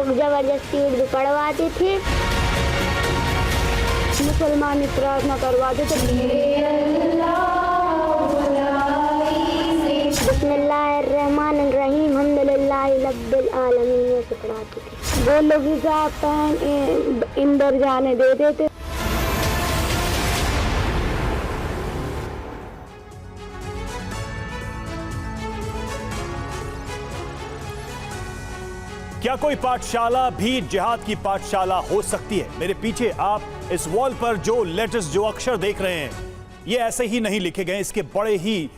लोग जबरदस्ती उर्दू पढ़वाते थे, मुसलमानी प्रार्थना करवाते थे, बिस्मिल्लाहिर्रहमानिर्रहीम हम्दुलिल्लाहि रब्बिल आलमीन से पढ़ाते थे। वो लोग हिजाब पहन अंदर जाने देते थे। क्या कोई पाठशाला भी जिहाद की पाठशाला हो सकती है? मेरे पीछे आप इस वॉल पर जो लेटर्स, जो अक्षर देख रहे हैं, ये ऐसे ही नहीं लिखे गए, इसके बड़े ही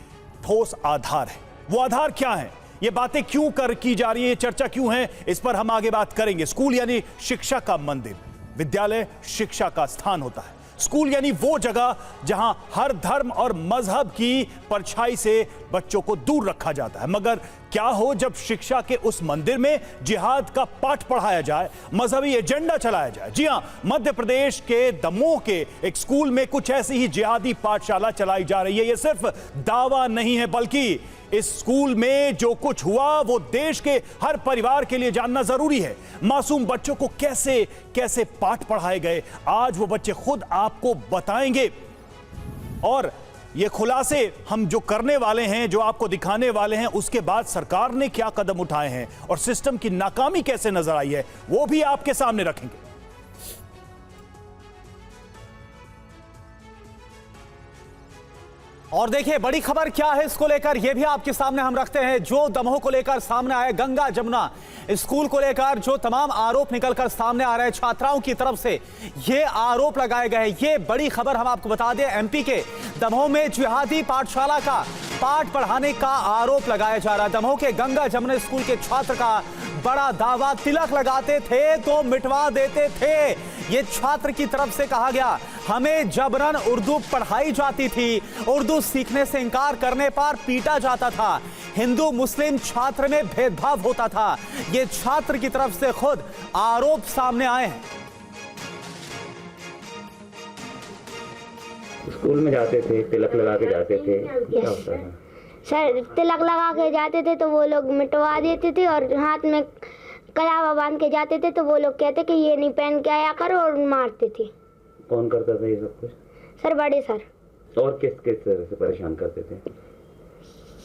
ठोस आधार है। वो आधार क्या है? ये बातें क्यों की जा रही है, चर्चा क्यों है, इस पर हम आगे बात करेंगे। स्कूल यानी शिक्षा का मंदिर, विद्यालय शिक्षा का स्थान होता है। स्कूल यानी वो जगह जहां हर धर्म और मजहब की परछाई से बच्चों को दूर रखा जाता है। मगर क्या हो जब शिक्षा के उस मंदिर में जिहाद का पाठ पढ़ाया जाए, मजहबी एजेंडा चलाया जाए? जी हां, मध्य प्रदेश के दमोह के एक स्कूल में कुछ ऐसी ही जिहादी पाठशाला चलाई जा रही है। यह सिर्फ दावा नहीं है, बल्कि इस स्कूल में जो कुछ हुआ वो देश के हर परिवार के लिए जानना जरूरी है। मासूम बच्चों को कैसे कैसे पाठ पढ़ाए गए, आज वो बच्चे खुद आपको बताएंगे। और ये खुलासे हम जो करने वाले हैं, जो आपको दिखाने वाले हैं, उसके बाद सरकार ने क्या कदम उठाए हैं और सिस्टम की नाकामी कैसे नजर आई है, वो भी आपके सामने रखेंगे। और देखिए बड़ी खबर क्या है इसको लेकर, यह भी आपके सामने हम रखते हैं। जो दमोह को लेकर सामने आए, गंगा जमुना स्कूल को लेकर जो तमाम आरोप निकलकर सामने आ रहे हैं छात्राओं की तरफ से, ये आरोप लगाए गए हैं। ये बड़ी खबर हम आपको बता दें, एमपी के दमोह में जिहादी पाठशाला का पाठ पढ़ाने का आरोप लगाया जा रहा है। दमोह के गंगा जमुना स्कूल के छात्र का बड़ा दावा, तिलक लगाते थे तो मिटवा देते थे। ये छात्र की तरफ से कहा गया, हमें जबरन उर्दू पढ़ाई जाती थी, उर्दू सीखने से इनकार करने पर पीटा जाता था, हिंदू मुस्लिम छात्र में भेदभाव होता था। ये छात्र की तरफ से खुद आरोप सामने आए हैं। स्कूल में जाते थे, तिलक लगा के जाते थे, क्या होता था? सर तिलक लगा के जाते थे तो वो लोग मिटवा देते थे, और हाथ में कलावा बांध के जाते थे तो वो लोग कहते कि ये नहीं पहन के आया करो, और मारते थे। कौन करता था ये सब कुछ? सर बड़े सर। और किस किस तरह से परेशान करते थे?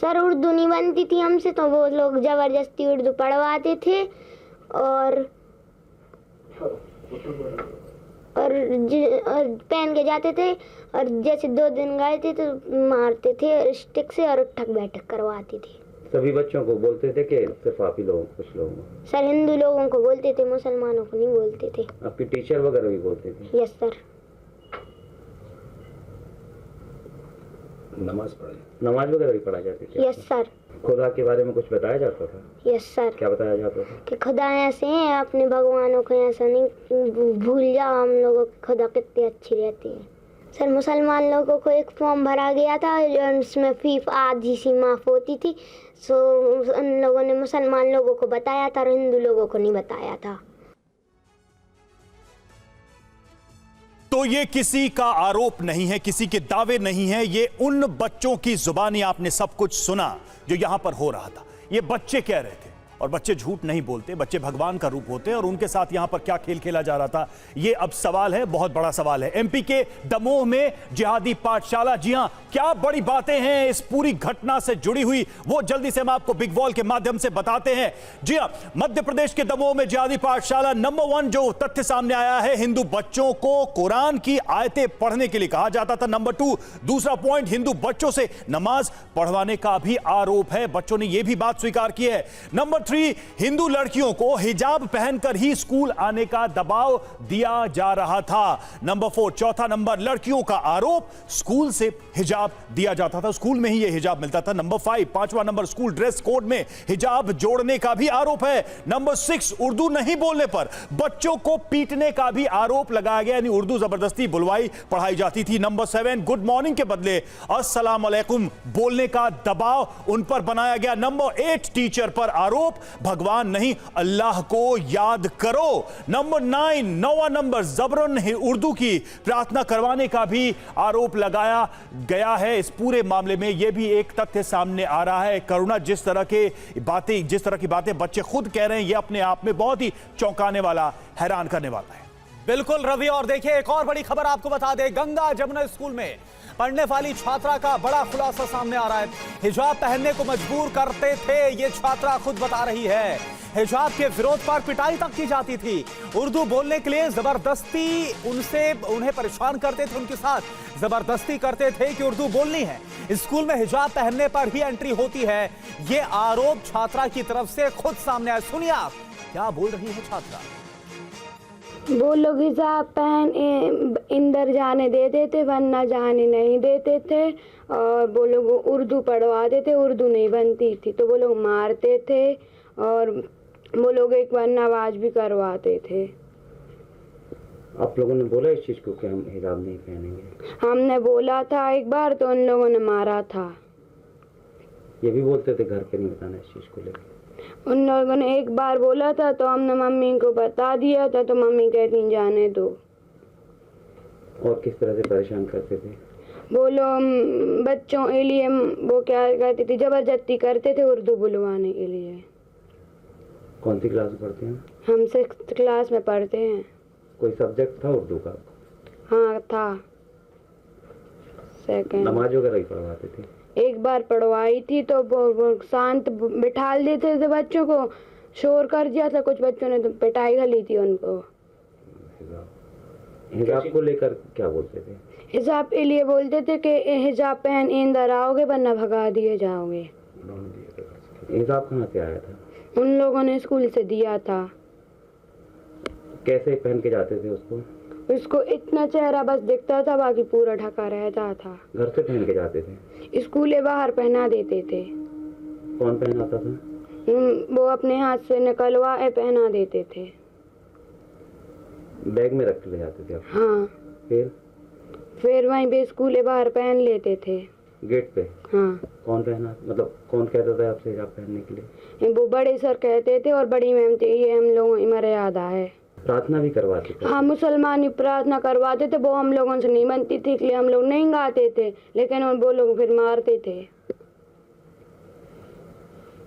सर उर्दू नहीं बनती थी हमसे तो वो लोग जबरदस्ती उर्दू पढ़वाते थे, और पहन के जाते थे, और जैसे 2 दिन गए थे तो मारते थे स्टिक से, और उठक बैठक करवाते थे। सभी बच्चों को बोलते थे कि सिर्फ आप ही लोगों, कुछ लोगों को? सर हिंदू लोगों को बोलते थे, मुसलमानों को नहीं बोलते थे। आपके टीचर वगैरह भी बोलते थे? Yes sir. नमाज वगैरह भी पढ़ाई जाती थी? Yes sir. खुदा के बारे में कुछ बताया जाता था? Yes sir. क्या बताया जाता था? कि खुदा ऐसे हैं, अपने भगवानों को ऐसा नहीं भूल जाओ, हम लोगों के खुदा कितने अच्छी रहती है। सर मुसलमान लोगों को एक फॉर्म भरा गया था उसमें फीस आधी सी माफ़ होती थी, सो उन लोगों ने मुसलमान लोगों को बताया था और हिंदू लोगों को नहीं बताया था। तो ये किसी का आरोप नहीं है, किसी के दावे नहीं है, ये उन बच्चों की जुबानी आपने सब कुछ सुना जो यहां पर हो रहा था। ये बच्चे कह रहे थे, और बच्चे झूठ नहीं बोलते, बच्चे भगवान का रूप होते हैं। और उनके साथ यहां पर क्या खेल खेला जा रहा था, ये अब सवाल है, बहुत बड़ा सवाल है। एमपी के दमोह में जिहादी पाठशाला, जी हां, क्या बड़ी बातें हैं इस पूरी घटना से जुड़ी हुई, वो जल्दी से हम आपको बिग वॉल के माध्यम से बताते हैं। जी हां, मध्य प्रदेश के दमोह में जिहादी पाठशाला। नंबर 1 जो तथ्य सामने आया है, हिंदू बच्चों को कुरान की आयतें पढ़ने के लिए कहा जाता था। नंबर 2, दूसरा पॉइंट, हिंदू बच्चों से नमाज पढ़वाने का भी आरोप है, बच्चों ने यह भी बात स्वीकार की है। नंबर 3, हिंदू लड़कियों को हिजाब पहनकर ही स्कूल आने का दबाव दिया जा रहा था। नंबर 4, चौथा नंबर, लड़कियों का आरोप, स्कूल से हिजाब दिया जाता था, स्कूल में ही यह हिजाब मिलता था। नंबर 5, पांचवा नंबर, स्कूल ड्रेस कोड में हिजाब जोड़ने का भी आरोप है। नंबर 6, उर्दू नहीं बोलने पर बच्चों को पीटने का भी आरोप लगाया गया, यानी उर्दू जबरदस्ती बुलवाई पढ़ाई जाती थी। नंबर 7, गुड मॉर्निंग के बदले अस्सलाम वालेकुम बोलने का दबाव उन पर बनाया गया। नंबर 8, टीचर पर आरोप भगवान नहीं, अल्लाह को याद करो। नंबर 9, 9वां नंबर, जबरन उर्दू की प्रार्थना करवाने का भी आरोप लगाया गया है। इस पूरे मामले में यह भी एक तथ्य सामने आ रहा है। करुणा, जिस तरह की बातें बच्चे खुद कह रहे हैं, यह अपने आप में बहुत ही चौंकाने वाला, हैरान करने वाला है। बिल्कुल रवि, और देखिए एक और बड़ी खबर आपको बता दें, गंगा जमुना स्कूल में पढ़ने वाली छात्रा का बड़ा खुलासा सामने आ रहा है। हिजाब पहनने को मजबूर करते थे, ये छात्रा खुद बता रही है। हिजाब के विरोध पर पिटाई तक की जाती थी। उर्दू बोलने के लिए जबरदस्ती उन्हें परेशान करते थे, उनके साथ जबरदस्ती करते थे कि उर्दू बोलनी है। स्कूल में हिजाब पहनने पर ही एंट्री होती है, ये आरोप छात्रा की तरफ से खुद सामने आया। सुनिए आप क्या बोल रही है छात्रा। वो लोग हिजाब पहन अंदर जाने देते थे, वरना जाने नहीं देते थे। और वो लोग उर्दू पढ़वाते थे, उर्दू नहीं बनती थी तो वो लोग मारते थे। और वो लोग एक बार नमाज भी करवाते थे। आप लोगों ने बोला इस चीज को कि हम हिजाब नहीं पहनेंगे? हमने बोला था एक बार, तो उन लोगों ने मारा था। ये भी बोलते थे घर पे नहीं बताना इस चीज को लेकर? उन लोगों ने एक बार बोला था तो हमने मम्मी को बता दिया था, तो मम्मी कहती जाने दो। और किस तरह से परेशान करते थे? वो लोग बच्चों के लिए वो क्या कहती थी, जबरदस्ती करते थे उर्दू बुलवाने के लिए। कौन सी क्लास में पढ़ते हैं? हम 6th क्लास में पढ़ते हैं। कोई सब्जेक्ट था उर्दू का? हाँ था, 2nd। नमाज वगैरह ही पढ़वाते थे? एक बार पढ़वाई थी तो वो शांत बिठाल देते थे बच्चों को, शोर कर दिया था कुछ बच्चों ने तो पिटाई घली थी उनको। हिजाब को लेकर क्या बोलते थे? हिजाब के लिए बोलते थे कि हिजाब पहन अंदर आओगे वरना भगा दिए जाओगे। हिजाब कहाँ से आया था? उन लोगों ने स्कूल से दिया था। कैसे पहन के जाते थे उसको? उसको इतना चेहरा बस दिखता था, बाकी पूरा ढका रहता था। घर से पहन के जाते थे? स्कूले बाहर पहना देते थे। कौन पहनाता था? वो अपने हाथ से निकलवा पहना देते थे। बैग में रख के ले जाते थे आप? हाँ। फिर वहीं पे स्कूले बाहर पहन लेते थे। गेट पे? हाँ। कौन पहना, मतलब कौन कहता था आपसे हिजाब पहनने के लिए? वो बड़े सर कहते थे और बड़ी मैम थी, ये हम लोगों की मर्यादा है। प्रार्थना भी करवाते थे? हाँ, मुसलमानी प्रार्थना करवाते थे, वो हम लोगों से नहीं बनती थी इसलिए हम लोग नहीं गाते थे, लेकिन वो लोग फिर मारते थे।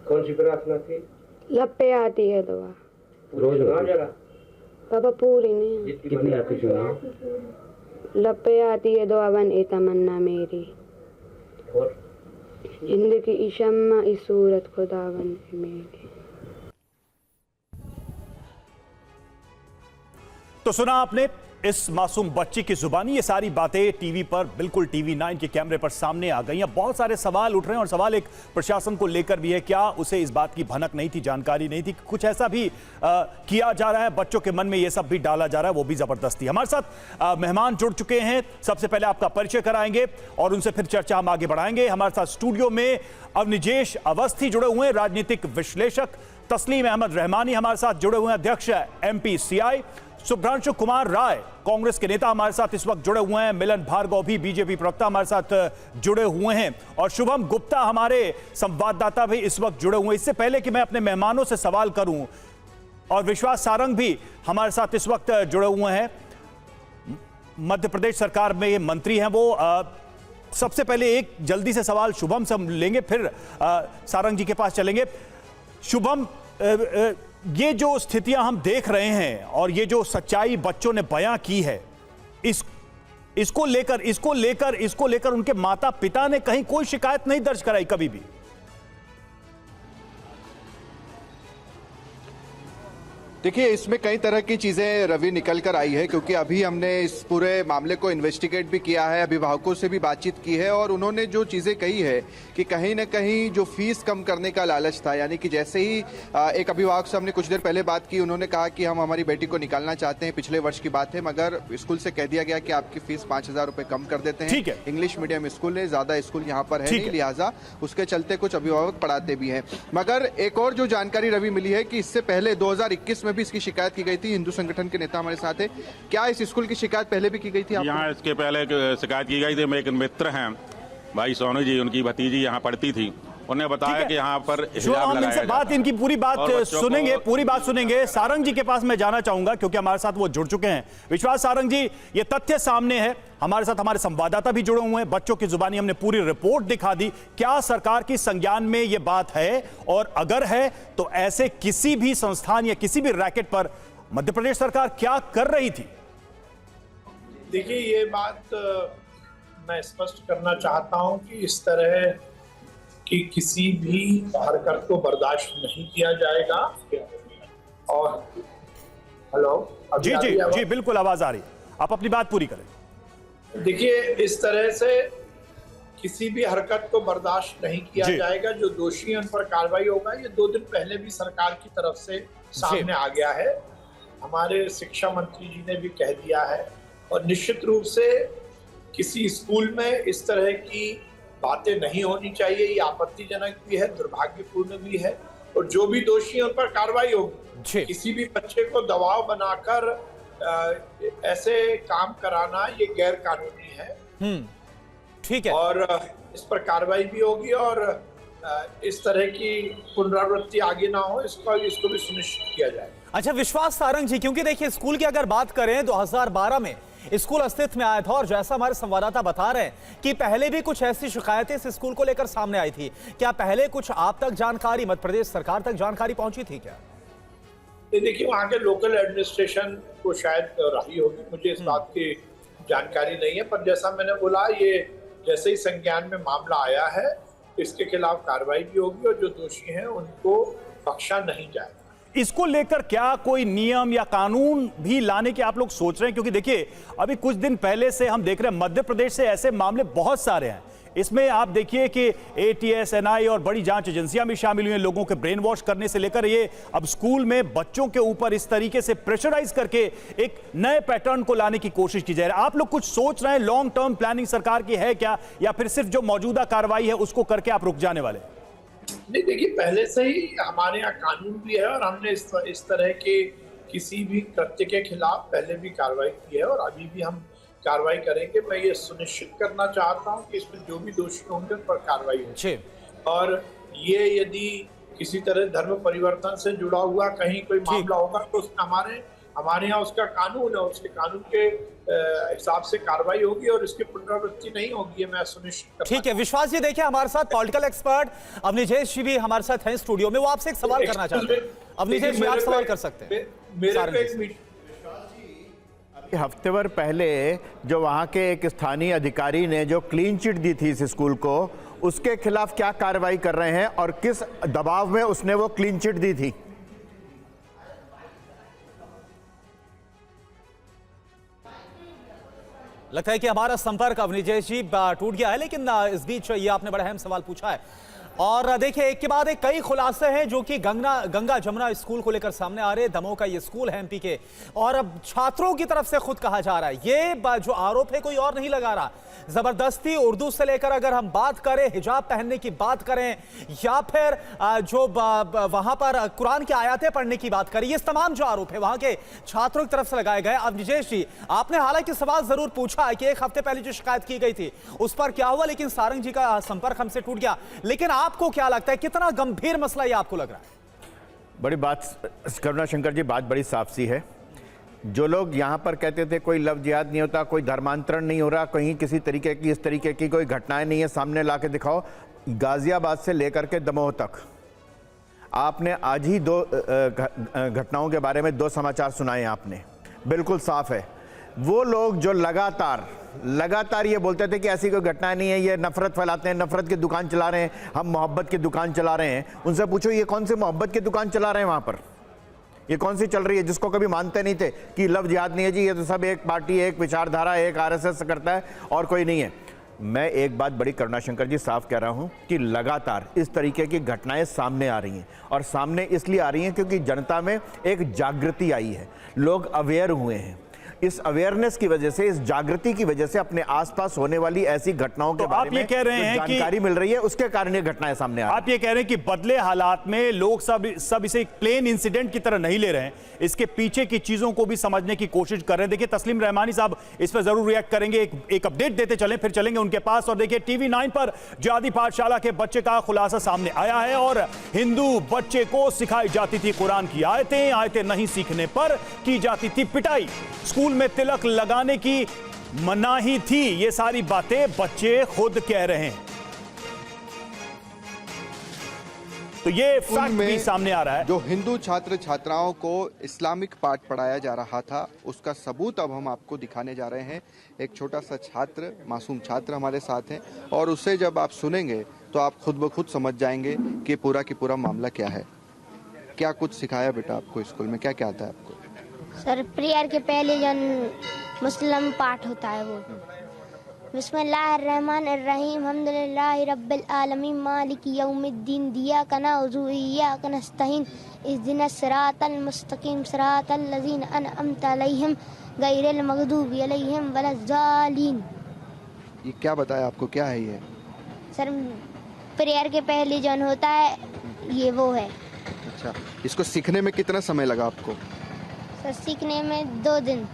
कौन सी प्रार्थना थी? लप्पे आती है दुआ रोज जरा पापा, पूरी नहीं। कितनी आती थी? लप्पे आती है दुआ बन ए तमन्ना मेरी, और जिंदगी शम्मा इस सूरत खुदा बन मेरी। तो सुना आपने इस मासूम बच्ची की जुबानी, ये सारी बातें टीवी पर, बिल्कुल टीवी 9 के कैमरे पर सामने आ गई हैं। बहुत सारे सवाल उठ रहे हैं और सवाल एक प्रशासन को लेकर भी है, क्या उसे इस बात की भनक नहीं थी, जानकारी नहीं थी, कुछ ऐसा भी किया जा रहा है, बच्चों के मन में ये सब भी डाला जा रहा है, वो भी जबरदस्ती। हमारे साथ मेहमान जुड़ चुके हैं, सबसे पहले आपका परिचय कराएंगे और उनसे फिर चर्चा हम आगे बढ़ाएंगे। हमारे साथ स्टूडियो में अवनिजेश अवस्थी जुड़े हुए हैं, राजनीतिक विश्लेषक। तस्लीम अहमद रहमानी हमारे साथ जुड़े हुए हैं, अध्यक्ष MPCI। शुभ्रांशु कुमार राय कांग्रेस के नेता हमारे साथ इस वक्त जुड़े हुए हैं। मिलन भार्गव भी बीजेपी प्रवक्ता हमारे साथ जुड़े हुए हैं और शुभम गुप्ता हमारे संवाददाता भी इस वक्त जुड़े हुए हैं। इससे पहले कि मैं अपने मेहमानों से सवाल करूं, और विश्वास सारंग भी हमारे साथ इस वक्त जुड़े हुए हैं, मध्य प्रदेश सरकार में ये मंत्री हैं वो। सबसे पहले एक जल्दी से सवाल शुभम से हम लेंगे, फिर सारंग जी के पास चलेंगे। शुभम, ये जो स्थितियां हम देख रहे हैं और ये जो सच्चाई बच्चों ने बयां की है, इसको लेकर उनके माता पिता ने कहीं कोई शिकायत नहीं दर्ज कराई कभी भी? देखिए, इसमें कई तरह की चीजें रवि निकल कर आई है, क्योंकि अभी हमने इस पूरे मामले को इन्वेस्टिगेट भी किया है, अभिभावकों से भी बातचीत की है और उन्होंने जो चीजें कही है कि कहीं ना कहीं जो फीस कम करने का लालच था, यानी कि जैसे ही एक अभिभावक से हमने कुछ देर पहले बात की, उन्होंने कहा कि हम हमारी बेटी को निकालना चाहते हैं, पिछले वर्ष की बात है, मगर स्कूल से कह दिया गया कि आपकी फीस 5,000 रुपए कम कर देते हैं। इंग्लिश मीडियम स्कूल है, ज्यादा स्कूल यहाँ पर है नहीं, लिहाजा उसके चलते कुछ अभिभावक पढ़ाते भी हैं। मगर एक और जो जानकारी रवि मिली है कि इससे पहले 2021 में भी इसकी शिकायत की गई थी। हिंदू संगठन के नेता हमारे साथ है, क्या इस स्कूल की शिकायत पहले भी की गई थी? यहाँ इसके पहले शिकायत की गई थी। मेरे एक मित्र हैं भाई सोनू जी, उनकी भतीजी यहाँ पढ़ती थी उन्हें बताया कि यहाँ पर जो हिजाब हम लगाया इनसे जाता बात है। इनकी पूरी बात और बच्चों को- सुनेंगे, पूरी बात सुनेंगे। सारंग जी के पास मैं जाना चाहूंगा क्योंकि हमारे साथ वो जुड़ चुके हैं। विश्वास सारंग जी, ये तथ्य सामने है, हमारे साथ हमारे संवाददाता भी जुड़े हुए हैं, बच्चों की जुबानी हमने पूरी रिपोर्ट दिखा दी। क्या सरकार की संज्ञान में ये बात है, और अगर है तो ऐसे किसी भी संस्थान या किसी भी रैकेट पर मध्य प्रदेश सरकार क्या कर रही थी? देखिए, ये बात मैं स्पष्ट करना चाहता हूं कि इस तरह की किसी भी हरकत को बर्दाश्त नहीं किया जाएगा। और हेलो, अभी जी आ जी रही है आवाज? जी, बिल्कुल आवाज आ रही है, आप अपनी बात पूरी करें। देखिए, इस तरह से किसी भी हरकत को बर्दाश्त नहीं किया जी। जाएगा। जो दोषी हैं उन पर कार्रवाई होगा। ये 2 दिन पहले भी सरकार की तरफ से सामने आ गया है, हमारे शिक्षा मंत्री जी ने भी कह दिया है। और निश्चित रूप से किसी स्कूल में इस तरह की बातें नहीं होनी चाहिए। ये आपत्तिजनक भी है, दुर्भाग्यपूर्ण भी है, और जो भी दोषी हैं उन पर कार्रवाई होगी। किसी भी बच्चे को दबाव बनाकर ऐसे काम कराना ये गैर कानूनी है। ठीक है, और इस पर कार्रवाई भी होगी, और इस तरह की पुनरावृत्ति आगे ना हो इसको भी सुनिश्चित किया जाए। अच्छा विश्वास सारंग जी, क्योंकि देखिए स्कूल की अगर बात करें 2012 में स्कूल अस्तित्व में आया था, और जैसा हमारे संवाददाता बता रहे हैं कि पहले भी कुछ ऐसी शिकायतें इस स्कूल को लेकर सामने आई थी। क्या पहले कुछ आप तक जानकारी, मध्य प्रदेश सरकार तक जानकारी पहुंची थी क्या? देखिए, वहाँ के लोकल एडमिनिस्ट्रेशन को शायद राही होगी, मुझे इस बात की जानकारी नहीं है। पर जैसा मैंने बोला, ये जैसे ही संज्ञान में मामला आया है, इसके खिलाफ कार्रवाई भी होगी, और जो दोषी हैं उनको बख्शा नहीं जाएगा। इसको लेकर क्या कोई नियम या कानून भी लाने की आप लोग सोच रहे हैं? क्योंकि देखिए, अभी कुछ दिन पहले से हम देख रहे हैं मध्य प्रदेश से ऐसे मामले बहुत सारे हैं। इसमें आप देखिए कि ATS, NI और बड़ी जांच एजेंसियां भी शामिल हुई हैं, लोगों के ब्रेन वॉश करने से लेकर ये अब स्कूल में बच्चों के ऊपर इस तरीके से प्रेशराइज करके एक नए पैटर्न को लाने की कोशिश की जा रही है। आप लोग कुछ सोच रहे हैं, लॉन्ग टर्म प्लानिंग सरकार की है क्या, या फिर सिर्फ जो मौजूदा कार्रवाई है उसको करके आप रुक जाने वाले? नहीं, देखिए, पहले से ही हमारे यहाँ कानून भी है, और हमने इस तरह के किसी भी कृत्य के खिलाफ पहले भी कार्रवाई की है, और अभी भी हम कार्रवाई करेंगे। मैं ये सुनिश्चित करना चाहता हूँ कि इसमें जो भी दोषी होंगे उन पर कार्रवाई हो। और ये यदि किसी तरह धर्म परिवर्तन से जुड़ा हुआ कहीं कोई मामला होगा तो उसमें हमारे यहाँ उसका कानून है, उसके कानून के हिसाब से कार्रवाई होगी, और इसकी पुनरावृत्ति नहीं होगी, ये मैं सुनिश्चित करना। ठीक है विश्वास जी, देखिए हमारे साथ पॉलिटिकल एक्सपर्ट अवनीजेश जी भी हमारे साथ हैं स्टूडियो में, वो आपसे एक सवाल करना चाहते हैं। अवनीजेश जी, आप सवाल कर सकते हैं। हफ्तेभर पहले जो वहाँ के एक स्थानीय अधिकारी ने जो क्लीन चिट दी थी इस स्कूल को, उसके खिलाफ क्या कार्रवाई कर रहे हैं और किस दबाव में उसने वो क्लीन चिट दी थी? लगता है कि हमारा संपर्क अवनीजेश जी टूट गया है, लेकिन इस बीच ये आपने बड़ा अहम सवाल पूछा है। और देखिए, एक के बाद एक कई खुलासे हैं जो कि गंगा जमुना स्कूल को लेकर सामने आ रहे हैं। दमोह का ये स्कूल है MP के, और अब छात्रों की तरफ से खुद कहा जा रहा है, ये जो आरोप है कोई और नहीं लगा रहा। जबरदस्ती उर्दू से लेकर अगर हम बात करें, हिजाब पहनने की बात करें, या फिर जो वहां पर कुरान की आयतें पढ़ने की बात करें, ये तमाम जो आरोप है वहां के छात्रों की तरफ से लगाए गए। अब विजेश जी, आपने हालांकि सवाल जरूर पूछा है कि एक हफ्ते पहले जो शिकायत की गई थी उस पर क्या हुआ, लेकिन सारंग जी का संपर्क हमसे टूट गया। लेकिन आपको क्या लगता है, कितना गंभीर मसला ये आपको लग रहा है? बड़ी बात करुणा शंकर जी, बात बड़ी साफ सी है। जो लोग यहाँ पर कहते थे कोई लव जिहाद नहीं होता, कोई धर्मांतरण नहीं हो रहा, कहीं किसी तरीके की इस तरीके की कोई घटनाएं नहीं है, सामने ला के दिखाओ। गाजियाबाद से लेकर के दमोह तक आपने आज ही 2 घटनाओं के बारे में 2 समाचार सुनाए आपने, बिल्कुल साफ है। वो लोग जो लगातार ये बोलते थे कि ऐसी कोई घटना नहीं है, ये नफरत फैलाते हैं, नफरत की दुकान चला रहे हैं, हम मोहब्बत की दुकान चला रहे हैं, उनसे पूछो ये कौन सी मोहब्बत की दुकान चला रहे हैं वहाँ पर? ये कौन सी चल रही है जिसको कभी मानते नहीं थे कि लव जिहाद नहीं है जी, ये तो सब एक पार्टी, एक विचारधारा, एक RSS करता है और कोई नहीं है। मैं एक बात बड़ी करुणा शंकर जी साफ कह रहा हूं कि लगातार इस तरीके की घटनाएं सामने आ रही हैं, और सामने इसलिए आ रही हैं क्योंकि जनता में एक जागृति आई है, लोग अवेयर हुए हैं। इस अवेयरनेस की वजह से, इस जागृति की वजह से अपने आसपास होने वाली ऐसी घटनाओं के तो बारे आप ये में कह रहे हैं कि जानकारी मिल रही है, उसके कारण ये घटनाएं सामने आ रही हैं। आप ये कह रहे हैं कि बदले हालात में लोग सब इसे एक प्लेन इंसिडेंट की तरह नहीं ले रहे हैं, इसके पीछे की चीजों को भी समझने की कोशिश कर रहे हैं। देखिए तस्लीम रहमानी साहब इस पर जरूर रिएक्ट करेंगे, एक अपडेट देते चलें, फिर चलेंगे उनके पास। और देखिए टीवी 9 पर जिहादी पाठशाला के बच्चे का खुलासा सामने आया है और हिंदू बच्चे को सिखाई जाती थी कुरान की आयतें नहीं सीखने पर की जाती थी पिटाई, स्कूल में तिलक लगाने की मनाही थी। ये सारी बातें बच्चे खुद कह रहे हैं, तो ये फैक्ट भी सामने आ रहा है। जो हिंदू छात्र छात्राओं को इस्लामिक पाठ पढ़ाया जा रहा था, उसका सबूत अब हम आपको दिखाने जा रहे हैं। एक छोटा सा छात्र, मासूम छात्र हमारे साथ हैं, और उससे जब आप सुनेंगे तो आप खुद ब खुद समझ जाएंगे कि पूरा की पूरा मामला क्या है। क्या कुछ सिखाया बेटा आपको स्कूल में, क्या क्या आता है आपको? सर प्रेयर के पहले जो मुस्लिम पाठ होता है वो बिस्मिल्लाहिर्रहमानिर्रहीम हम्दुलिल्लाहि रब्बिल आलमीन मालिकी यौमिद्दीन इय्याका नअबुदु व इय्याका नस्तईन इहदिनस सिरातल मुस्तकीम सिरातल लज़ीना अनअमता अलैहिम गैरिल मग़दूबि अलैहिम वलज़्ज़ालिन। ये क्या बताया आपको, क्या है ये? सर प्रेयर के पहले जो होता है ये वो है। अच्छा, इसको सीखने में कितना समय लगा आपको? सर सीखने में 2 दिन।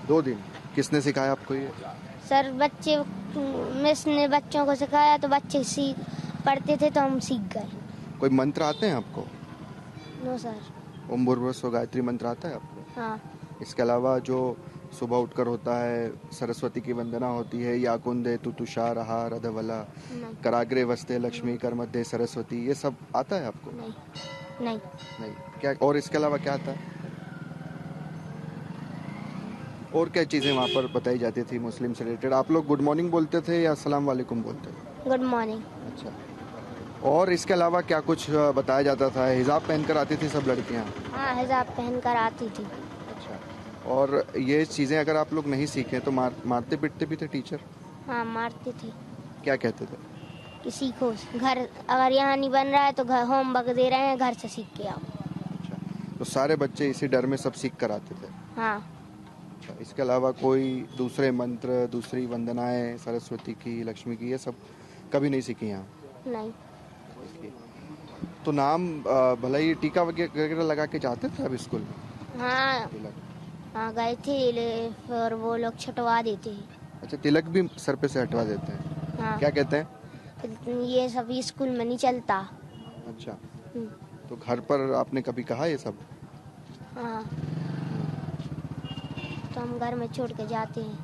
2 दिन। किसने सिखाया आपको ये? सर मिस ने बच्चों को सिखाया, तो बच्चे पढ़ते थे तो हम सीख गए। कोई मंत्र आते हैं आपको? No sir. ओम भूर्भुवः गायत्री मंत्र आता है आपको? हाँ। इसके अलावा जो सुबह उठकर होता है, सरस्वती की वंदना होती है, या कुंदे तु तुषार हार अधवला कराग्रे वस्ते लक्ष्मी कर मध्य सरस्वती, ये सब आता है आपको? नहीं। नहीं। क्या और इसके अलावा क्या आता है? और क्या चीज़ें वहाँ पर बताई जाती थी मुस्लिम से रिलेटेड? आप लोग गुड मॉर्निंग बोलते थे या अस्सलाम वालेकुम बोलते थे? Good morning. अच्छा, और इसके अलावा क्या कुछ बताया जाता था? हिजाब पहनकर आती थी सब लड़कियाँ? हाँ, हिजाब पहनकर आती थी। अच्छा, और ये चीज़ें अगर आप लोग नहीं सीखे तो मारते पीटते भी थे टीचर? हाँ, मारते थे। क्या कहते थे? कि सीखो, घर अगर यहाँ नहीं बन रहा है तो घर होमवर्क दे रहे हैं, घर से सीख के आओ। अच्छा, तो सारे बच्चे इसी डर में सब सीख कर आते थे? हाँ। अच्छा, इसके अलावा कोई दूसरे मंत्र, दूसरी वंदनाएं सरस्वती की, लक्ष्मी की, ये सब कभी नहीं सीखी यहाँ? नहीं। तो नाम भला ही टीका वगैरह लगा के जाते थे अब स्कूल में? हाँ, हाँ गए थे और वो लोग छटवा देते हैं। अच्छा, तिलक भी सर पे से हटवा देते हैं? हाँ। क्या कहते हैं? ये सब स्कूल में नहीं चलता। अच्छा, तो घर पर आपने कभी कहा ये सब? हाँ, तो हम घर में छोड़ के जाते हैं।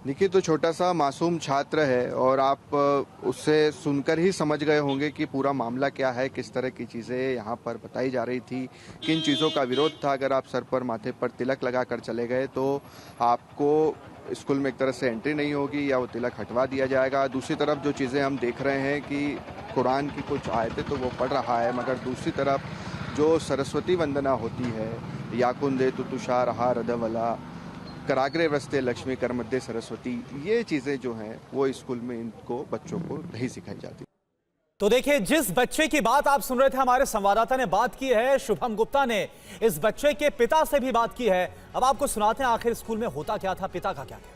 देखिए, तो छोटा सा मासूम छात्र है और आप उससे सुनकर ही समझ गए होंगे कि पूरा मामला क्या है, किस तरह की चीज़ें यहाँ पर बताई जा रही थी, किन चीज़ों का विरोध था। अगर आप सर पर माथे पर तिलक लगा कर चले गए तो आपको स्कूल में एक तरह से एंट्री नहीं होगी या वो तिलक हटवा दिया जाएगा। दूसरी तरफ जो चीज़ें हम देख रहे हैं कि कुरान की कुछ आयतें तो वो पढ़ रहा है, मगर दूसरी तरफ जो सरस्वती वंदना होती है, या कुंदे तु तुषार हार अधवला कराग्रे वस्ते लक्ष्मी कर मध्य सरस्वती, ये चीज़ें जो हैं वो स्कूल में इनको बच्चों को नहीं सिखाई जाती। तो देखिए, जिस बच्चे की बात आप सुन रहे थे, हमारे संवाददाता ने बात की है, शुभम गुप्ता ने इस बच्चे के पिता से भी बात की है। अब आपको सुनाते हैं आखिर स्कूल में होता क्या था, पिता का क्या कहना।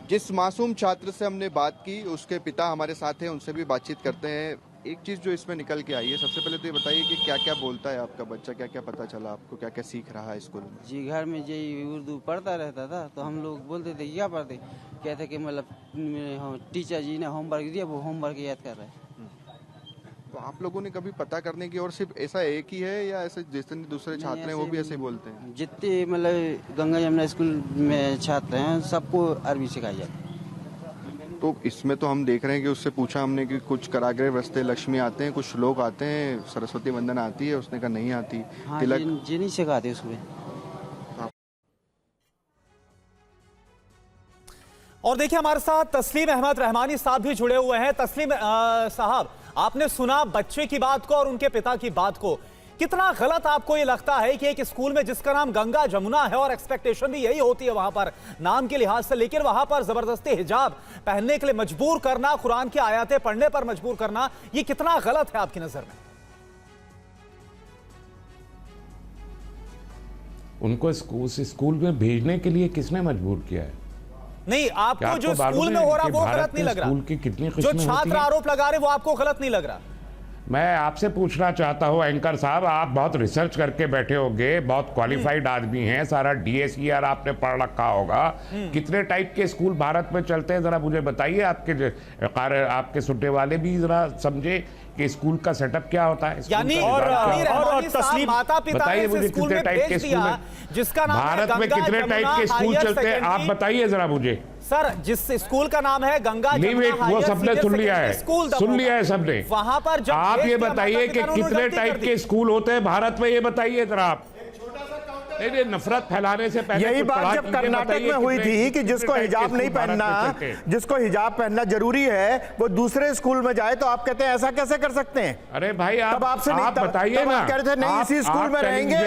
जिस मासूम छात्र से हमने बात की, उसके पिता हमारे साथ हैं, उनसे भी बातचीत करते हैं। एक चीज़ जो इसमें निकल के आई है, सबसे पहले तो ये बताइए कि क्या क्या बोलता है आपका बच्चा, क्या क्या पता चला आपको, क्या क्या सीख रहा है स्कूल में? जी, घर में जी उर्दू पढ़ता रहता था, तो हम लोग बोलते थे क्या पढ़ते, कहते कि मतलब टीचर जी ने होमवर्क दिया, वो होमवर्क याद कर रहे हैं। तो आप लोगों ने कभी पता करने की, और सिर्फ ऐसा एक ही है या ऐसे जितने दूसरे छात्र हैं वो भी ऐसे ही बोलते हैं? जितने मतलब गंगा यमुना स्कूल में छात्र हैं सबको अरबी सिखाई जाती है। तो इसमें तो हम देख रहे हैं कि उससे पूछा हमने कि कुछ कराग्रे वस्ते लक्ष्मी आते हैं, कुछ श्लोक आते हैं, सरस्वती वंदना आती है, उसने कहा नहीं आती। हाँ, तिलक जी नहीं सिखाते उसमें। और देखिए, हमारे साथ तस्लीम अहमद रहमानी साहब भी जुड़े हुए हैं। तस्लीम साहब, आपने सुना बच्चे की बात को और उनके पिता की बात को, कितना गलत आपको ये लगता है कि एक स्कूल में जिसका नाम गंगा जमुना है और एक्सपेक्टेशन भी यही होती है वहां पर नाम के लिहाज से, लेकिन वहां पर जबरदस्ती हिजाब पहनने के लिए मजबूर करना, कुरान की आयतें पढ़ने पर मजबूर करना, ये कितना गलत है आपकी नजर में? उनको उस स्कूल में भेजने के लिए किसने मजबूर किया है? नहीं, आपको जो स्कूल में हो रहा वो गलत नहीं लग रहा? स्कूल की कितनी जो छात्र आरोप लगा रहे वो आपको गलत नहीं लग रहा? मैं आपसे पूछना चाहता हूं एंकर साहब, आप बहुत रिसर्च करके बैठे होंगे, बहुत क्वालिफाइड आदमी हैं, सारा DSER आपने पढ़ रखा होगा। कितने टाइप के स्कूल भारत में चलते हैं जरा मुझे बताइए। आपके सुनने वाले भी जरा समझे कि स्कूल का सेटअप क्या होता है। यानी और तस्लीम माता पिता बताइए मुझे कितने टाइप के स्कूल हैं जिसका नाम भारत में, कितने टाइप के स्कूल चलते हैं आप बताइए जरा मुझे। सर, जिस स्कूल का नाम है गंगा जमुना वो सबने सुन लिया है, सुन लिया है सबने। वहां पर आप ये बताइए कि कितने टाइप के स्कूल होते हैं भारत में, ये बताइए जरा आप। नहीं, नफरत फैलाने से पहले यही बात जब कर्नाटक में हुई थी कि जिसको हिजाब नहीं पहनना, जिसको हिजाब पहनना जरूरी है, वो दूसरे स्कूल में जाए, तो आप कहते हैं ऐसा कैसे कर सकते हैं? अरे भाई आप बताइए ना, कह रहे थे नहीं इसी स्कूल में रहेंगे,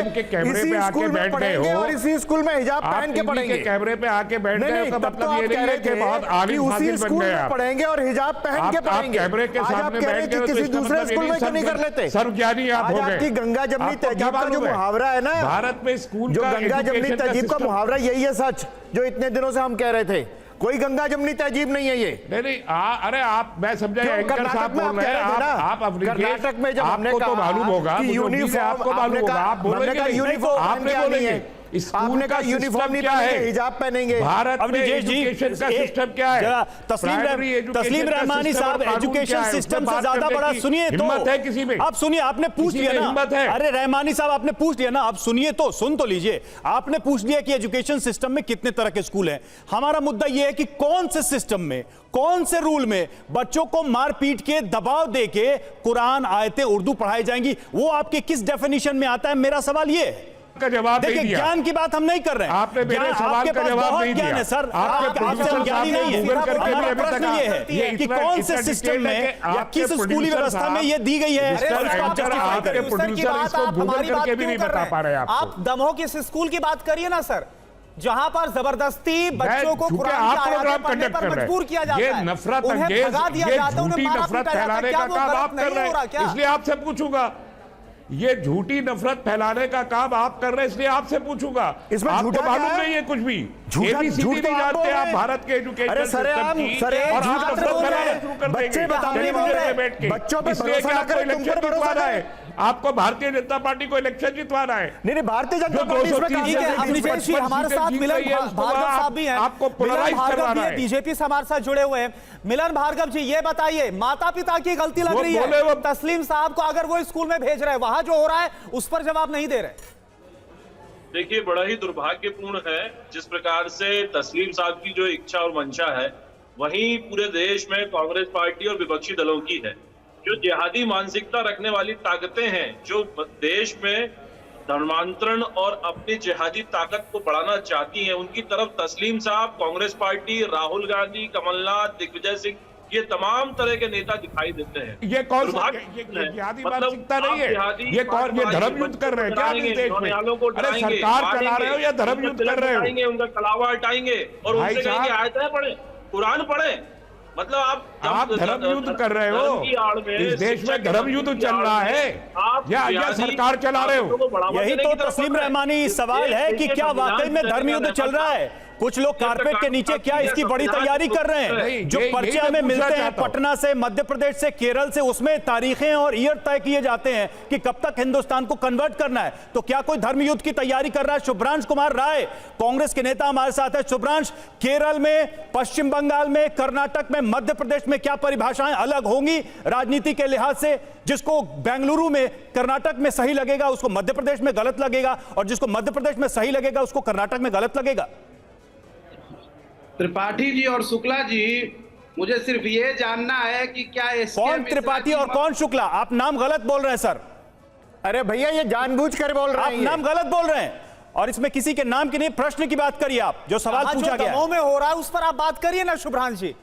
इसी स्कूल में पढ़ेंगे और इसी स्कूल में हिजाब पहन के पढ़ेंगे। कैमरे पे आके बैठ गए तो मतलब ये कह रहे थे बहुत आलिम उसी स्कूल में पढ़ेंगे और हिजाब पहन के पढ़ेंगे। कैमरे के सामने बैठ के किसी दूसरे स्कूल में क्यों नहीं कर लेते? सर्वज्ञानी आप हो गए। आपकी गंगा जमनी तहजीब का जो मुहावरा है ना, भारत में स्कूल जो गंगा जमनी तहजीब का मुहावरा यही है सच, जो इतने दिनों से हम कह रहे थे। कोई गंगा जमनी तहजीब नहीं है ये। नहीं, अरे आप, मैं समझा एंकर साहब बोल रहे हैं, आप कर्नाटक में जब हमने कहा, तो मालूम होगा यूनिफॉर्म, आपको मालूम होगा, आप बोलेंगे यूनिफॉर्म आपने बोलेंगे आपने कहा यूनिफॉर्म नहीं पहनेंगे, हिजाब पहनेंगे। भारत में एजुकेशन का सिस्टम क्या है? तस्लीम रहमानी साहब, एजुकेशन सिस्टम से ज्यादा बड़ा सुनिए तो हिम्मत है किसी में? अब सुनिए, आपने पूछ लिया ना, हिम्मत है? अरे रहमानी साहब आपने पूछ लिया ना, अब सुनिए तो, सुन तो लीजिए। आपने पूछ लिया कि एजुकेशन सिस्टम में कितने तरह के स्कूल हैं। हमारा मुद्दा यह है कि कौन से सिस्टम में, कौन से रूल में बच्चों को मार पीट के, दबाव देके कुरान, आयतें उर्दू पढ़ाई जाएंगी, वो आपके किस डेफिनेशन में आता है? मेरा सवाल यह है का जवाब देखिए, ज्ञान की बात हम नहीं कर रहे हैं। आपने मेरे सवाल का जवाब नहीं दिया सर। आपसे हम ज्ञानी नहीं है। हमारा प्रश्न ये है कि कौन से सिस्टम में या किस स्कूली व्यवस्था में ये दी गई है? आपके प्रोड्यूसर इसको गूगल करके भी नहीं बता पा रहे हैं। आप दमोह की स्कूल की बात करिए ना सर, जहां पर जबरदस्ती बच्चों को कुरान की आयतें पढ़ने पर मजबूर किया जाता है, ये नफरत उन्हें भगा दिया जाता है, उन्हें मारा नफरत पीटा जाता है। फैलाने क्या का वो काम गलत आप कर नहीं रहे हो रहा हैं? क्या? इसलिए आपसे पूछूंगा, ये झूठी नफरत फैलाने का काम आप कर रहे हैं, इसलिए आपसे पूछूंगा। इसमें आपको मालूम नहीं है कुछ भी? ABCD नहीं जानते आप भारत के एजुकेशन सिस्टम की, और आप नफरत फैलाना शुरू कर देंगे बच्चों पे इसलिए आपको इलेक्शन जितवाना है, आपको भारतीय जनता पार्टी को इलेक्शन जितवाना है। नहीं, भारतीय जनता पार्टी हमारे साथ मिलन भार्गव साहब भी हैं, आपको पोलराइज करवाना है। बीजेपी से हमारे साथ जुड़े हुए हैं। मिलन भार्गव जी, ये बताइए, माता पिता की गलती लग रही है तस्लीम साहब को, अगर वो स्कूल में भेज रहे हैं, वहां जो हो रहा है उस पर जवाब नहीं दे रहे? देखिए, बड़ा ही दुर्भाग्यपूर्ण है जिस प्रकार से तस्लीम साहब की जो इच्छा और मंशा है वहीं पूरे देश में कांग्रेस पार्टी और विपक्षी दलों की है। जो जिहादी मानसिकता रखने वाली ताकतें हैं, जो देश में धर्मांतरण और अपनी जिहादी ताकत को बढ़ाना चाहती हैं, उनकी तरफ तस्लीम साहब, कांग्रेस पार्टी, राहुल गांधी, कमलनाथ, दिग्विजय सिंह, ये तमाम तरह के नेता दिखाई देते हैं। ये कौन सा जिहादी मानसिकता नहीं है? ये कौन, ये धर्म युद्ध कर रहे हैं क्या इस देश में? अरे सरकार चला रहे हो या धर्म युद्ध कर रहे हो? उनका कलावा हटाएंगे और उनसे कहेंगे आयतें पढ़े, कुरान पढ़े। मतलब आप धर्म युद्ध कर रहे हो? इस देश में धर्म युद्ध चल रहा है या सरकार चला रहे हो? यही तो तस्लीम रहमानी सवाल है कि क्या वाकई में धर्म युद्ध चल रहा है? कुछ लोग कारपेट के नीचे क्या इसकी बड़ी तैयारी कर रहे हैं? जो पर्चे हमें मिलते हैं पटना से, मध्य प्रदेश से, केरल से, उसमें तारीखें और ईयर तय किए जाते हैं कि कब तक हिंदुस्तान को कन्वर्ट करना है। तो क्या कोई धर्म युद्ध की तैयारी कर रहा है? शुभ्रांश कुमार राय, कांग्रेस के नेता हमारे साथ है। शुभ्रांश, केरल में, पश्चिम बंगाल में, कर्नाटक में, मध्य प्रदेश में क्या परिभाषाएं अलग होंगी राजनीति के लिहाज से? जिसको बेंगलुरु में, कर्नाटक में सही लगेगा उसको मध्य प्रदेश में गलत लगेगा, और जिसको मध्य प्रदेश में सही लगेगा उसको कर्नाटक में गलत लगेगा। त्रिपाठी जी और शुक्ला जी, मुझे सिर्फ ये जानना है कि क्या कौन त्रिपाठी और कौन शुक्ला? आप नाम गलत बोल रहे हैं सर। अरे भैया, ये जानबूझकर बोल रहे हैं, आप नाम गलत बोल रहे हैं, और इसमें किसी के नाम की नहीं, प्रश्न की बात करिए आप, जो सवाल पूछा गया दमोह में हो रहा है उस पर आप बात करिए ना शुभ्रांश जी।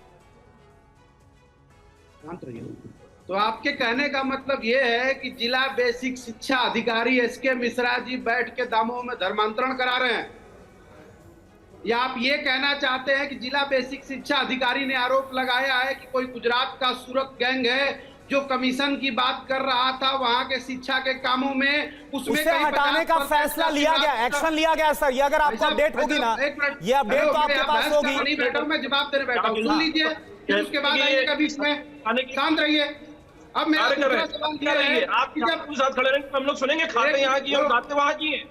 तो आपके कहने का मतलब ये है कि जिला बेसिक शिक्षा अधिकारी SK मिश्रा जी बैठ के दमोह में धर्मांतरण करा रहे हैं, या आप ये कहना चाहते हैं कि जिला बेसिक शिक्षा अधिकारी ने आरोप लगाया है कि कोई गुजरात का सूरत गैंग है जो कमीशन की बात कर रहा था वहां के शिक्षा के कामों में, उसमें उसे हटाने का फैसला लिया गया, एक्शन लिया गया सर। ये अगर आपको अपडेट होगी ना, ये अपडेट तो आपके पास होगी। नहीं बैठा हूं मैं, जवाब देने बैठा हूं, सुन लीजिए, फिर उसके बाद आइएगा बीच में, शांत रहिए। अब मेरा दूसरा सवाल ये है, आप जब साथ खड़े रहेंगे हम लोग सुनेंगे, खाते यहाँ की और खाते वहाँ की हैं।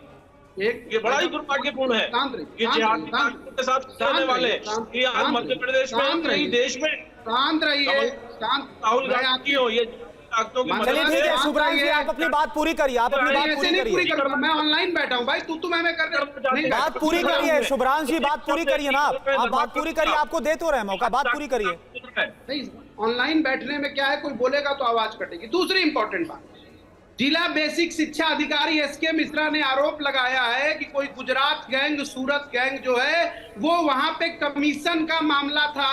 ये बड़ा ही दुर्भाग्यपूर्ण है कि जिहादी के साथ रहने वाले कि आज मध्य प्रदेश में कई देश में शांत रहिए, राहुल गांधी हो ये चलिए ठीक है शुभ्रांश जी, आप अपनी बात पूरी करिए, आप अपनी बात पूरी करिए। मैं ऑनलाइन बैठा हूँ भाई, तू मैं कर रहा, बात पूरी करिए शुभ्रांश जी, बात पूरी करिए ना आप बात पूरी करिए, आपको दे तो रहे मौका, बात पूरी करिए। नहीं, ऑनलाइन बैठने में क्या है, कोई बोलेगा तो आवाज कटेगी। दूसरी इंपॉर्टेंट बात, जिला बेसिक शिक्षा अधिकारी एसके मिश्रा ने आरोप लगाया है कि कोई गुजरात गैंग, सूरत गैंग जो है वो वहां पे कमीशन का मामला था।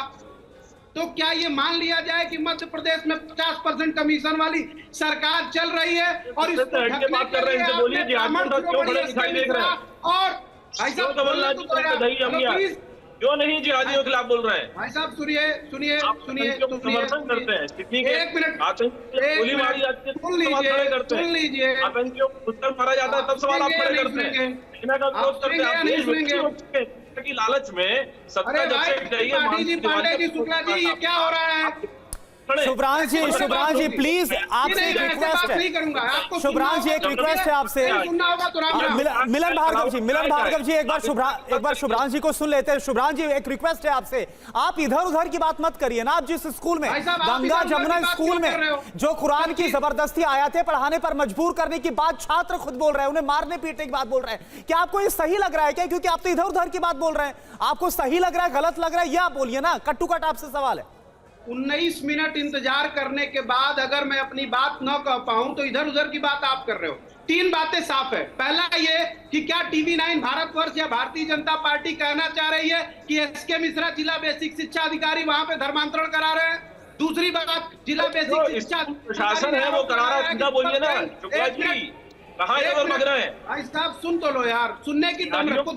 तो क्या ये मान लिया जाए कि मध्य प्रदेश में 50% कमीशन वाली सरकार चल रही है और इसको ढकने के लिए आपने ब्राह्मण शिरोमणि एसके मिश्रा और भाई साहब क्यों नहीं जिहादियों के खिलाफ बोल रहे हैं? भाई साहब सुनिए समर्थन करते हैं, एक मिनट, गोली मारी जाती है सुन लीजिए, आतंकियों को उत्तर मारा जाता है तब सवाल आप खड़े करते हैं, सेना का विरोध करते हैं की लालच में सत्ता जब से चाहिए। पांडे जी, शुक्ला जी, ये क्या हो रहा है? शुभ्रांश जी प्लीज आपसे एक रिक्वेस्ट है, शुभ्रांश जी एक रिक्वेस्ट है आपसे, मिलन भार्गव जी एक बार शुभ्रांश जी को सुन लेते हैं। शुभ्रांश जी एक रिक्वेस्ट है आपसे, आप इधर उधर की बात मत करिए ना। आप जिस स्कूल में, गंगा जमुना स्कूल में जो कुरान की जबरदस्ती आयतें पढ़ाने पर मजबूर करने की बात छात्र खुद बोल रहे हैं, उन्हें मारने पीटने की बात बोल रहे हैं, क्या आपको ये सही लग रहा है क्या? क्योंकि आप तो इधर उधर की बात बोल रहे हैं, आपको सही लग रहा है गलत लग रहा है ये आप बोलिए ना, कट टू कट आपसे सवाल है। 19 मिनट इंतजार करने के बाद अगर मैं अपनी बात न कह पाऊं तो इधर उधर की बात आप कर रहे हो। 3 बातें साफ है। पहला ये कि क्या TV9 भारतवर्ष या भारतीय जनता पार्टी कहना चाह रही है कि एसके मिश्रा जिला बेसिक शिक्षा अधिकारी वहां पे धर्मांतरण करा रहे हैं? दूसरी बात, जिला बेसिक शिक्षा प्रशासन है वो करा रहा है, बोलिए ना शुक्ला जी, कहाँ लग रहे हैं? भाई साहब सुन तो लो यार, सुनने की दम रखो।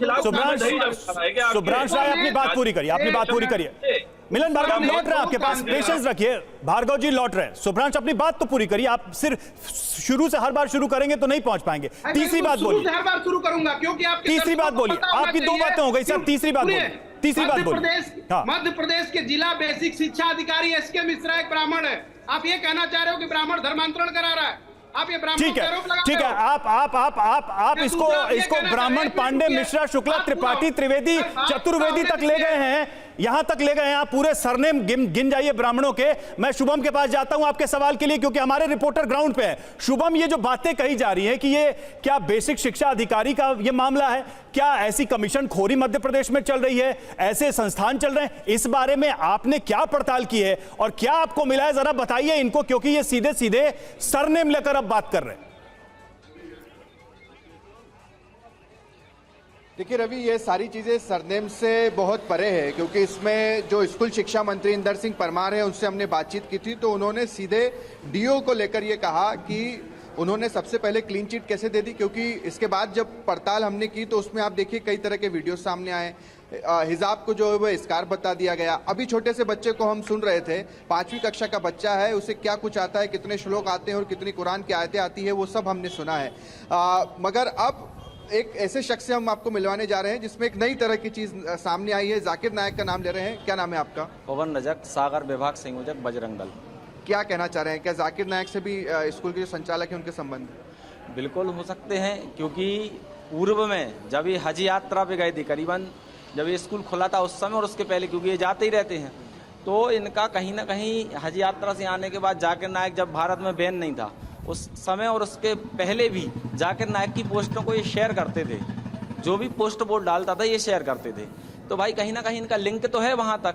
शुभ्रांश राय अपनी बात पूरी करिए, अपनी बात पूरी करिए। मिलन भार्गव लौट रहे हैं आपके पास, पेशेंस रखिए, भार्गव जी लौट रहे हैं। शुभ्रांश अपनी बात तो पूरी करिए, आप सिर्फ शुरू से हर बार शुरू करेंगे तो नहीं पहुंच पाएंगे। तीसरी बात बोलिए, हर बार शुरू करूंगा क्योंकि आप तीसरी बात बोलिए, आपकी 2 बातें हो गई सर, तीसरी बात बोलिए, तीसरी बात बोलिए। मध्य प्रदेश के जिला बेसिक शिक्षा अधिकारी एसके मिश्रा एक ब्राह्मण है, आप ये कहना चाह रहे हो कि ब्राह्मण धर्मांतरण करा रहा है? आप ये ब्राह्मण ठीक है, आप इसको ब्राह्मण, पांडे, मिश्रा, शुक्ला, त्रिपाठी, त्रिवेदी, चतुर्वेदी तक ले गए हैं, यहां तक ले गए हैं आप, पूरे सरनेम गिन जाइए ब्राह्मणों के। मैं शुभम के पास जाता हूं आपके सवाल के लिए, क्योंकि हमारे रिपोर्टर ग्राउंड पे है। शुभम, ये जो बातें कही जा रही हैं कि ये क्या बेसिक शिक्षा अधिकारी का ये मामला है, क्या ऐसी कमीशन खोरी मध्य प्रदेश में चल रही है, ऐसे संस्थान चल रहे हैं, इस बारे में आपने क्या पड़ताल की है और क्या आपको मिला है, जरा बताइए इनको, क्योंकि ये सीधे सीधे सरनेम लेकर अब बात कर रहे हैं। देखिए रवि, ये सारी चीज़ें सरनेम से बहुत परे है, क्योंकि इसमें जो स्कूल शिक्षा मंत्री इंदर सिंह परमार है उनसे हमने बातचीत की थी, तो उन्होंने सीधे डीओ को लेकर ये कहा कि उन्होंने सबसे पहले क्लीन चिट कैसे दे दी, क्योंकि इसके बाद जब पड़ताल हमने की तो उसमें आप देखिए कई तरह के वीडियो सामने आए, हिजाब को जो है वो स्कार बता दिया गया। अभी छोटे से बच्चे को हम सुन रहे थे, 5वीं कक्षा का बच्चा है, उसे क्या कुछ आता है, कितने श्लोक आते हैं और कितनी कुरान की आयतें आती है, वो सब हमने सुना है। मगर अब एक ऐसे शख्स से हम आपको मिलवाने जा रहे हैं जिसमें एक नई तरह की चीज सामने आई है। जाकिर नायक का नाम ले रहे हैं, क्या नाम है आपका? पवन रजक, सागर विभाग संयोजक, बजरंग दल। क्या कहना चाह रहे हैं, क्या जाकिर नायक से भी स्कूल के जो संचालक हैं उनके संबंध? बिल्कुल हो सकते हैं, क्योंकि पूर्व में जब ये हज यात्रा पे गए थे, करीबन जब ये स्कूल खुला था उस समय और उसके पहले, क्योंकि ये जाते ही रहते हैं, तो इनका कहीं ना कहीं हज यात्रा से आने के बाद जाकिर नायक जब भारत में बैन नहीं था उस समय और उसके पहले भी जाकिर नायक की पोस्टों को ये शेयर करते थे, जो भी पोस्ट बोर्ड डालता था ये शेयर करते थे। तो भाई कहीं ना कहीं इनका लिंक तो है वहाँ तक,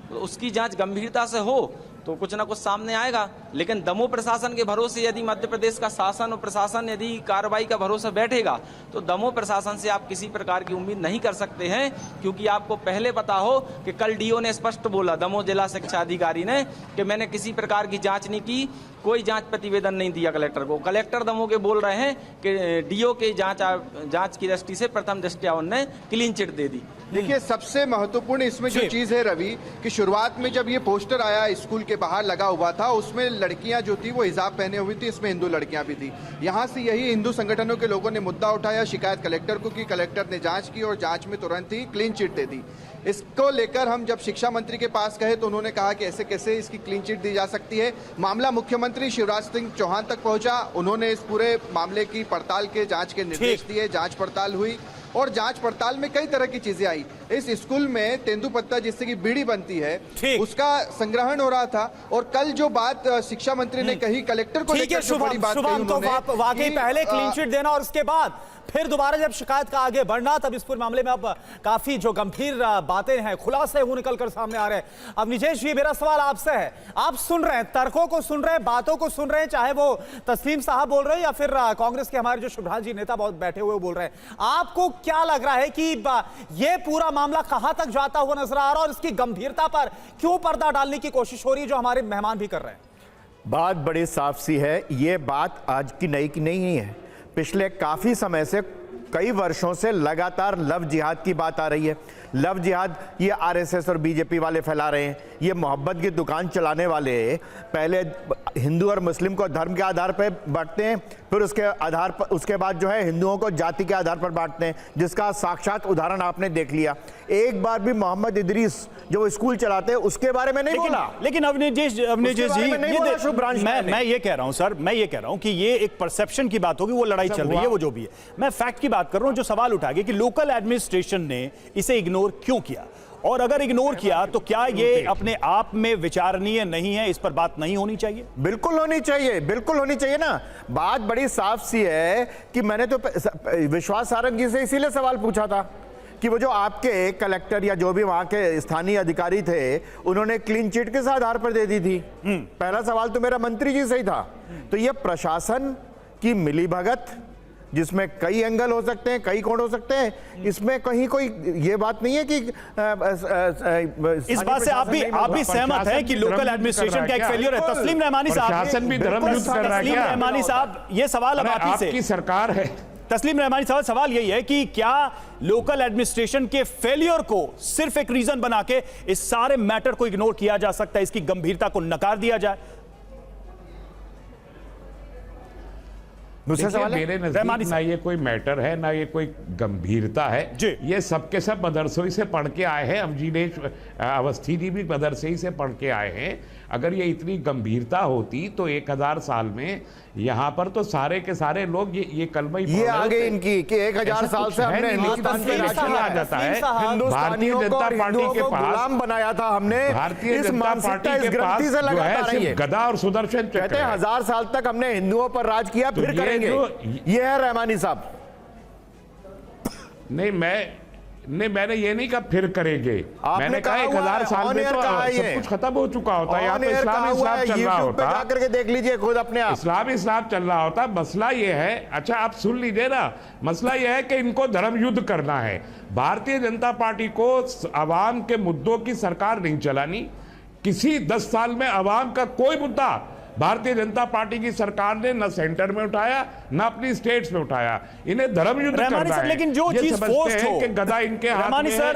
तो उसकी जांच गंभीरता से हो तो कुछ ना कुछ सामने आएगा। लेकिन दमोह प्रशासन के भरोसे यदि मध्य प्रदेश का शासन और प्रशासन यदि कार्रवाई का भरोसा बैठेगा तो दमोह प्रशासन से आप किसी प्रकार की उम्मीद नहीं कर सकते हैं, क्योंकि आपको पहले पता हो कि कल डीओ ने स्पष्ट बोला, दमोह जिला शिक्षा अधिकारी ने, कि मैंने किसी प्रकार की जांच नहीं की, कोई जांच प्रतिवेदन नहीं दिया कलेक्टर को। कलेक्टर दमोह के बोल रहे हैं कि डीओ के जांच की दृष्टि से प्रथम दृष्टया उन्होंने क्लीन चिट दे दी। देखिए सबसे महत्वपूर्ण इसमें जो चीज है रवि, कि शुरुआत में जब ये पोस्टर आया स्कूल के बाहर लगा हुआ था, उसमें लड़कियां जो थी वो हिजाब पहने हुई थी, इसमें हिंदू लड़कियां भी थी। यहाँ से यही हिंदू संगठनों के लोगों ने मुद्दा उठाया, शिकायत कलेक्टर को की, कलेक्टर ने जांच की और जांच में तुरंत ही क्लीन चिट दे दी। इसको लेकर हम जब शिक्षा मंत्री के पास गए तो उन्होंने कहा कि ऐसे कैसे इसकी क्लीन चिट दी जा सकती है। मामला मुख्यमंत्री शिवराज सिंह चौहान तक पहुंचा, उन्होंने इस पूरे मामले की पड़ताल के जांच के निर्देश दिए, जांच पड़ताल हुई और जांच पड़ताल में कई तरह की चीजें आई। इस स्कूल में तेंदुपत्ता जिससे कि बीड़ी बनती है उसका संग्रहण हो रहा था और कल जो बात शिक्षा मंत्री ने कही कलेक्टर को लेकर जो बड़ी बात कही उन्होंने, तो वाकई पहले क्लीन चिट देना और उसके बाद फिर दोबारा जब शिकायत का आगे बढ़ना, तब इस पूरे मामले में अब काफी जो गंभीर बातें हैं, खुलासे वो निकल कर सामने आ रहे हैं। अब निजेश जी, मेरा सवाल आपसे है, आप सुन रहे हैं, तर्कों को सुन रहे हैं, बातों को सुन रहे हैं, चाहे वो तस्लीम साहब बोल रहे हैं या फिर कांग्रेस के हमारे जो शुभ्रांश जी नेता बहुत बैठे हुए बोल रहे हैं, आपको क्या लग रहा है कि ये पूरा मामला कहां तक जाता हुआ नजर आ रहा है और इसकी गंभीरता पर क्यों पर्दा डालने की कोशिश हो रही है जो हमारे मेहमान भी कर रहे हैं? बात बड़ी साफ सी है, ये बात आज की नहीं है। पिछले काफी समय से, कई वर्षों से लगातार लव जिहाद की बात आ रही है। लव जिहाद ये आरएसएस और बीजेपी वाले फैला रहे हैं। ये मोहब्बत की दुकान चलाने वाले पहले हिंदू और मुस्लिम को धर्म के आधार पर बांटते हैं, फिर उसके बाद जो है हिंदुओं को जाति के आधार पर बांटते हैं, जिसका साक्षात उदाहरण आपने देख लिया। एक बार भी मोहम्मद इदरीस जो स्कूल चलाते हैं उसके बारे में नहीं बोला। लेकिन अवनीश जी, मैं ये कह रहा हूं सर, मैं ये कह रहा हूं कि ये एक परसेप्शन की बात होगी, वो लड़ाई चल रही है, वो जो भी है। मैं फैक्ट की बात कर रहा हूं, जो सवाल उठा गया कि लोकल एडमिनिस्ट्रेशन ने इसे इग्नोर क्यों किया, और अगर इग्नोर किया तो क्या ये अपने आप में विचारणीय नहीं है? इस पर बात नहीं होनी चाहिए? बिल्कुल होनी चाहिए, बिल्कुल होनी चाहिए ना। बात बड़ी साफ सी है कि मैंने तो विश्वास सारंग जी से इसीलिए सवाल पूछा था कि वो जो आपके कलेक्टर या जो भी वहां के स्थानीय अधिकारी थे, उन्होंने क्लीन चिट किस आधार पर दे दी थी। पहला सवाल तो मेरा मंत्री जी से ही था। तो ये प्रशासन की मिलीभगत, जिसमें कई एंगल हो सकते हैं, कई कोण हो सकते हैं, इसमें कहीं कोई ये बात नहीं है कि इस बात से आप भी सहमत हैं कि लोकल एडमिनिस्ट्रेशन का एक फेलियर है? तस्लीम रहमानी साहब, प्रशासन भी धर्म युद्ध कर रहा है क्या? रहमानी साहब, ये सवाल अब आप ही से, सरकार है। तस्लीम रहमानी साहब, सवाल यही है कि क्या लोकल एडमिनिस्ट्रेशन के फेलियर को सिर्फ एक रीजन बना के इस सारे मैटर को इग्नोर किया जा सकता है, इसकी गंभीरता को नकार दिया जाए? मेरे नजदीक ना ये कोई मैटर है, ना ये कोई गंभीरता है। ये सबके सब मदरसों ही से पढ़ के आए हैं। अमजीनेश अवस्थी जी भी मदरसे ही से पढ़ के आए हैं। अगर ये इतनी गंभीरता होती तो 1000 साल में यहाँ पर तो सारे के सारे लोग ये कलमा ही ये आगे इनकी कि 1000 साल से हमने हिंदुस्तान पे राज किया जाता है। भारतीय जनता पार्टी के पास गुलाम बनाया था हमने। भारतीय जनता पार्टी के पास से लगातार रही है गदा और सुदर्शन चक्र। कहते हैं 1000 साल तक हमने हिंदुओं पर राज किया, फिर करेंगे। ये है रहमानी साहब। नहीं, मैंने ये नहीं कहा फिर करेंगे, मैंने कहा 1000 साल में तो सब कुछ खत्म हो चुका होता है। यहाँ पे इस्लाम चल रहा होता, जाकर के देख लीजिए खुद अपने आप, इस्लाम चल रहा होता। मसला ये है, अच्छा आप सुन लीजिए ना, मसला ये है कि इनको धर्म युद्ध करना है। भारतीय जनता पार्टी को अवाम के मुद्दों की सरकार नहीं चलानी। किसी 10 साल में अवाम का कोई मुद्दा भारतीय जनता पार्टी की सरकार ने न सेंटर में उठाया, न अपनी स्टेट्स में उठाया। इन्हें धर्म युद्ध करना है। लेकिन जो चीज फोर्स्ड हो, कि गदा इनके हाथ में है,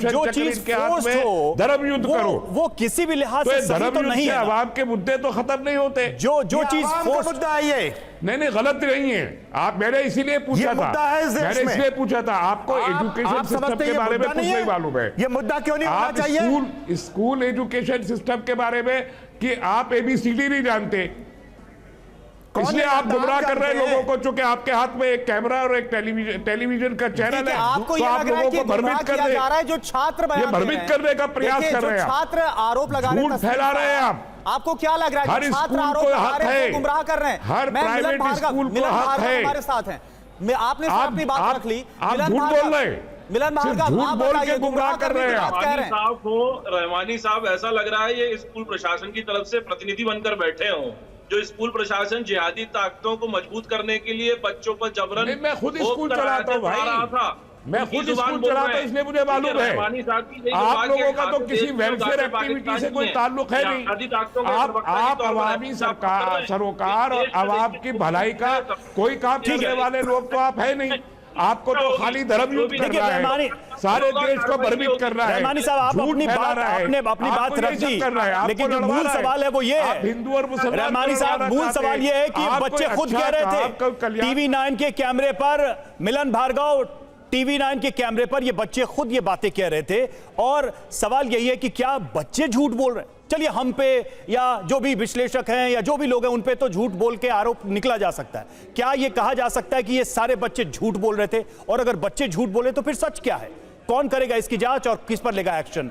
जो चीज फोर्स्ड हो, धर्म युद्ध करो, वो किसी भी लिहाज से सही तो नहीं है। अवाम के मुद्दे तो खत्म नहीं होते। जो चीज फोर्स्ड मुद्दा है ये नहीं, गलत नहीं है। आप, मैंने इसीलिए पूछा था, आपको एजुकेशन सिस्टम के बारे में कुछ नहीं मालूम है। ये मुद्दा क्यों नहीं होना चाहिए? स्कूल एजुकेशन सिस्टम के बारे में कि आप ABCD नहीं जानते, इसलिए आप गुमराह कर रहे हैं लोगों को। चूंकि आपके हाथ में एक कैमरा और एक टेलीविजन का चैनल है, आपको तो आप लोगों को भ्रमित कर रहे हैं। जो छात्र भ्रमित करने का प्रयास कर रहे हैं, छात्र आरोप लगा रहे हैं, झूठ फैला रहे हैं आप। आपको क्या लग रहा है? हर छात्र स्कूल आरोप को लगा हक रहे हैं, है, गुमराह कर रहे हैं। हर प्राइवेट स्कूल को हक है। हमारे साथ हैं, आपने अपनी बात रख ली। आप झूठ बोल रहे हैं, मिलन भार्गव झूठ बोल के गुमराह कर रहे हैं। रहमानी साहब, ऐसा लग रहा है ये स्कूल प्रशासन की तरफ से प्रतिनिधि बनकर बैठे हों, जो स्कूल प्रशासन जिहादी ताकतों को मजबूत करने के लिए बच्चों पर जबरन। मैं खुद स्कूल चलाता हूँ भाई, मैं खुद स्कूल चलाता हूँ, इसलिए मुझे मालूम है। आप लोगों का तो किसी वेलफेयर एक्टिविटी से कोई ताल्लुक है नहीं। आप अवामी सरोकार और अवाम की भलाई का कोई काम करने वाले लोग तो आप है नहीं। आपको तो खाली धर्म युद्ध कर रहा है, सारे देश को भ्रमित कर रहा है। रहमानी साहब, आप झूठ अपनी फैला बात रहा है। आपने अपनी बात आपको रख ये सब दी, कर रहा है, आपको लेकिन जो लड़वा मूल रहा है। सवाल है वो ये आप है, हिंदू और मुसलमान रहमानी साहब, मूल सवाल ये है कि बच्चे खुद कह रहे थे टीवी 9 के कैमरे पर, मिलन भार्गव, टीवी 9 के कैमरे पर ये बच्चे खुद ये बातें कह रहे थे। और सवाल यही है कि क्या बच्चे झूठ बोल रहे हैं? चलिए हम पे या जो भी विश्लेषक हैं या जो भी लोग हैं उन पे तो झूठ बोल के आरोप निकला जा सकता है। क्या ये कहा जा सकता है कि ये सारे बच्चे झूठ बोल रहे थे? और अगर बच्चे झूठ बोले तो फिर सच क्या है? कौन करेगा इसकी जांच और किस पर लेगा एक्शन?